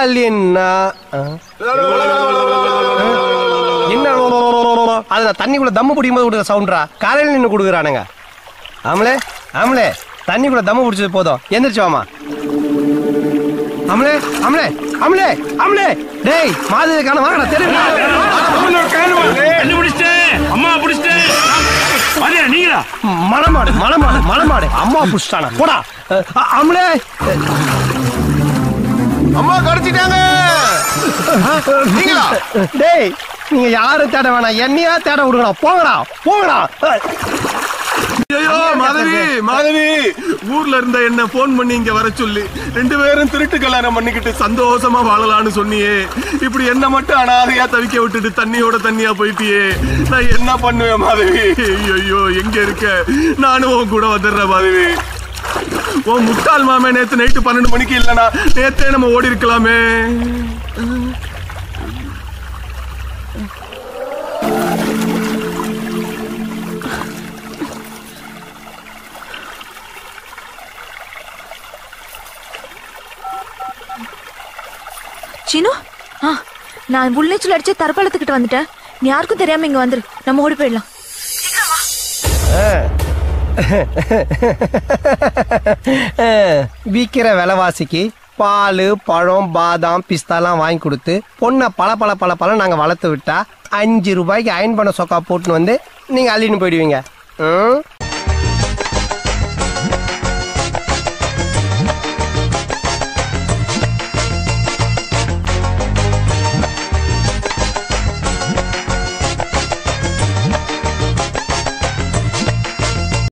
என்ன அதுல தண்ணிக்குள்ள தம்மு பிடிக்கும் போது கொடுக்குற சவுண்டா காலையில் நின்று கொடுக்குறானுங்க. ஆமலே ஆமலே தண்ணிக்குள்ள தம்மு பிடிச்சது போதும் எந்திரிச்சு வாமா. அமலே அமலே அமலே அமலே டேய் மாதுக்கான வாங்கடா தெரியும். அம்மா பிடிச்சிட்டேன். நீங்களா மலமாடு மலமாடு மலமாடு அம்மா புடிச்சிட்டானா போடா. அமலே அம்மா கடிச்சிட்டாங்க. நீங்களா? டேய் நீங்க யாரும் தேட வேணாம் என்னையா தேட விடுங்கடா. போங்கடா போங்கடா. ஐயோ மாதவி மாதவி ஊர்ல இருந்த என்ன போன் பண்ணி இங்க வர சொல்லி 2 பேரும் திருட்டு கல்யாணம் பண்ணிக்கிட்டு சந்தோஷமா வாழலான்னு சொன்னியே. இப்படி என்ன மட்டும் அனாதையா தவிக்க விட்டுட்டு தண்ணியோட தண்ணியா போயிட்டியே. நான் என்ன பண்ணுவேன் மாதவி? ஐயோ எங்க இருக்க? நானும் உன் கூட வந்துடுறேன் மாதவி. உன் முட்டாள் மாமே நேத்து நைட்டு 12 மணிக்கு இல்லனா நேத்தே நம்ம ஓடி இருக்கலாமே. சீனு, நான் உள்ளேச்சல் அடிச்சு தரப்பாளத்துக்கிட்ட வந்துட்டேன். நீ யாருக்கும் தெரியாம இங்க வந்துரு, நம்ம ஓடி போயிடலாம். விக்கிற விலைவாசிக்கு பால் பழம் பாதாம் பிஸ்தாலாம் வாங்கி கொடுத்து பொண்ணை பல நாங்க வளர்த்து விட்டா 5 ரூபாய்க்கு அயன் பண்ண சொக்கா போட்டுன்னு வந்து நீங்க அள்ளின்னு போயிடுவீங்க.